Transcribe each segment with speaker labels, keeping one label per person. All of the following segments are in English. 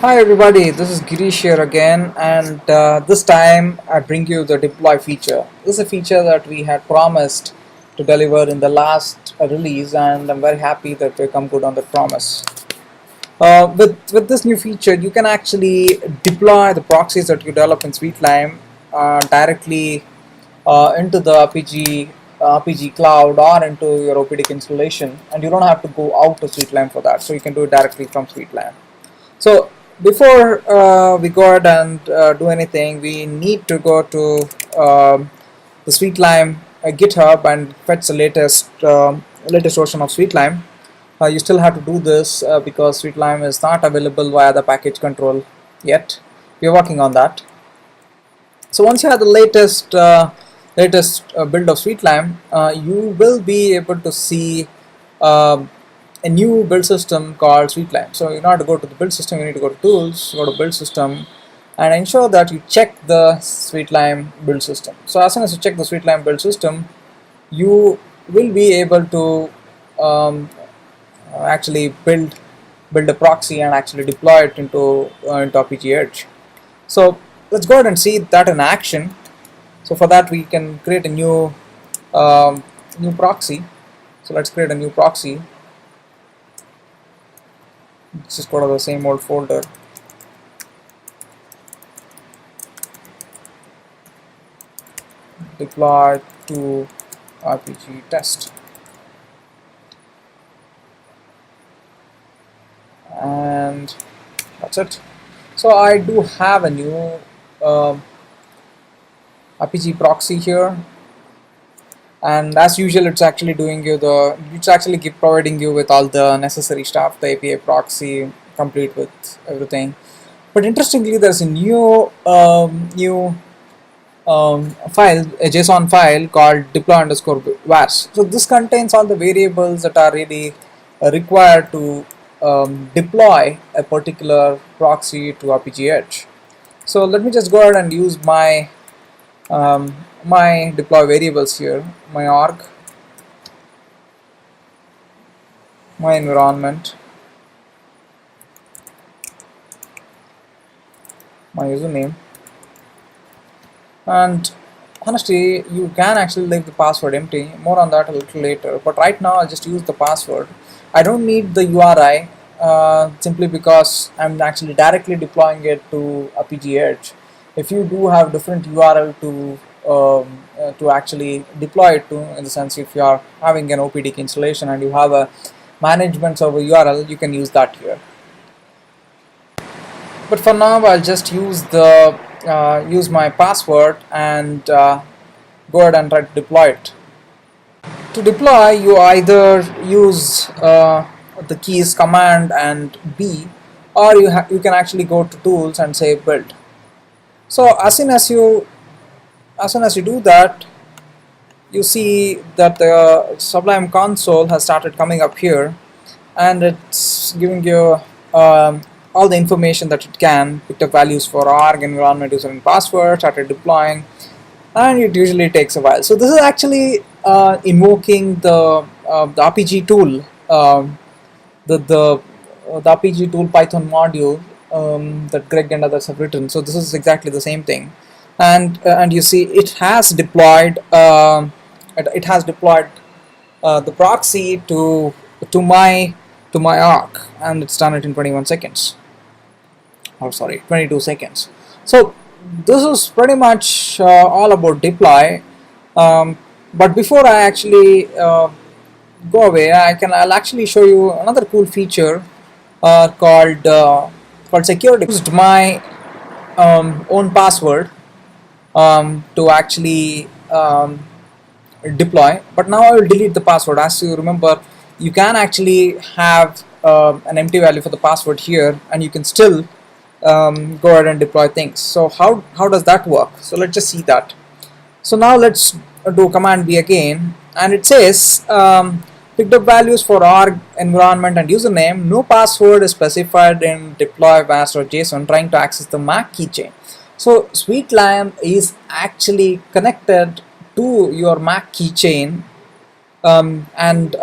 Speaker 1: Hi everybody, this is Girish here again, and this time I bring you the deploy feature. This is a feature that we had promised to deliver in the last release, and I'm very happy that we come good on that promise. With this new feature, you can actually deploy the proxies that you develop in SweetLime directly into the RPG cloud or into your OPDK installation, and you don't have to go out to SweetLime for that. So you can do it directly from SweetLime. So before we go ahead and do anything, we need to go to the SweetLime GitHub and fetch the latest version of SweetLime. You still have to do this because SweetLime is not available via the package control yet. We're working on that. So once you have the latest build of SweetLime, you will be able to see uh, a new build system called SweetLime. So in order to go to the build system, you need to go to Tools, go to Build System, and ensure that you check the SweetLime build system. So as soon as you check the SweetLime build system, you will be able to actually build a proxy and actually deploy it into Apigee Edge. So let's go ahead and see that in action. So for that we can create a new proxy. So let's create a new proxy. Let's just go to the same old folder. Deploy to RPG test. And that's it. So I do have a new Apigee proxy here, and as usual it's actually providing you with all the necessary stuff, the API proxy complete with everything. But interestingly, there's a new file, a JSON file called deploy_vars. So this contains all the variables that are really required to deploy a particular proxy to Apigee Edge. So let me just go ahead and use my my deploy variables here, my org, my environment, my username, and honestly you can actually leave the password empty. More on that a little later, but right now I'll just use the password. I don't need the URI simply because I'm actually directly deploying it to Apigee Edge. If you do have different URL to actually deploy it to, in the sense if you are having an OPDK installation and you have a management server URL, you can use that here. But for now I'll just use my password and go ahead and try to deploy it. To deploy, you either use the keys Command and B, or you can actually go to Tools and say Build. So as soon as you do that, you see that the Sublime console has started coming up here, and it's giving you all the information that it can. Picked up values for org, environment, user and password, started deploying, and it usually takes a while. So this is actually invoking the RPG tool, the RPG tool Python module that Greg and others have written. So this is exactly the same thing, and you see it has deployed the proxy to my arc, and it's done it in 21 seconds. Oh, sorry, 22 seconds. So this is pretty much all about deploy. But before I actually go away, I'll actually show you another cool feature called security. I used my own password to actually deploy, but now I will delete the password. As you remember, you can actually have an empty value for the password here, and you can still go ahead and deploy things. So how does that work? So let's just see that. So now let's do Command B again, and it says picked up values for org, environment and username. No password is specified in deploy vars or JSON trying to access the Mac keychain. So SweetLime is actually connected to your Mac keychain, and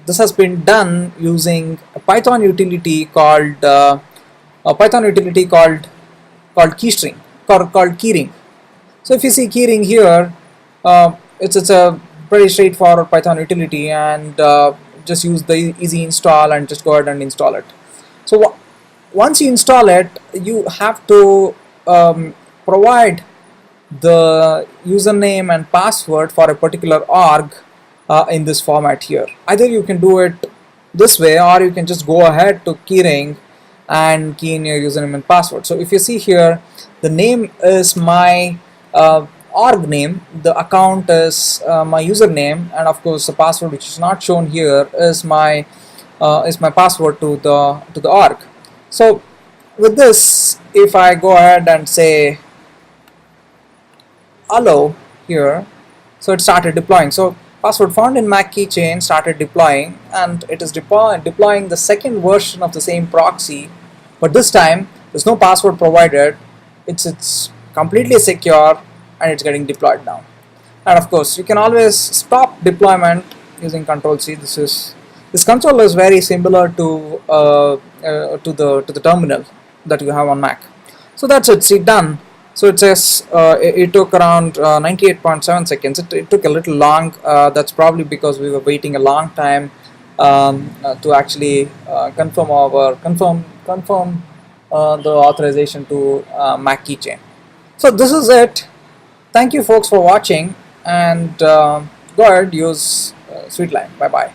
Speaker 1: this has been done using a Python utility called a Python utility called keystring, called keyring. So if you see keyring here, it's a pretty straightforward Python utility, and just use the easy install and just go ahead and install it. So once you install it, you have to provide the username and password for a particular org in this format here. Either you can do it this way, or you can just go ahead to keyring and key in your username and password. So if you see here, the name is my org name, the account is my username, and of course the password, which is not shown here, is my password to the org. So with this, if I go ahead and say allow here, so it started deploying. So password found in Mac keychain started deploying, and it is deploying the second version of the same proxy, but this time there's no password provided. It's completely secure, and it's getting deployed now. And of course you can always stop deployment using Control-C. This console is very similar to the terminal that you have on Mac. So that's it. See, done. So it says it took around 98.7 seconds. It took a little long. That's probably because we were waiting a long time to actually confirm the authorization to Mac keychain. So this is it. Thank you folks for watching, and go ahead, use SweetLime. Bye bye.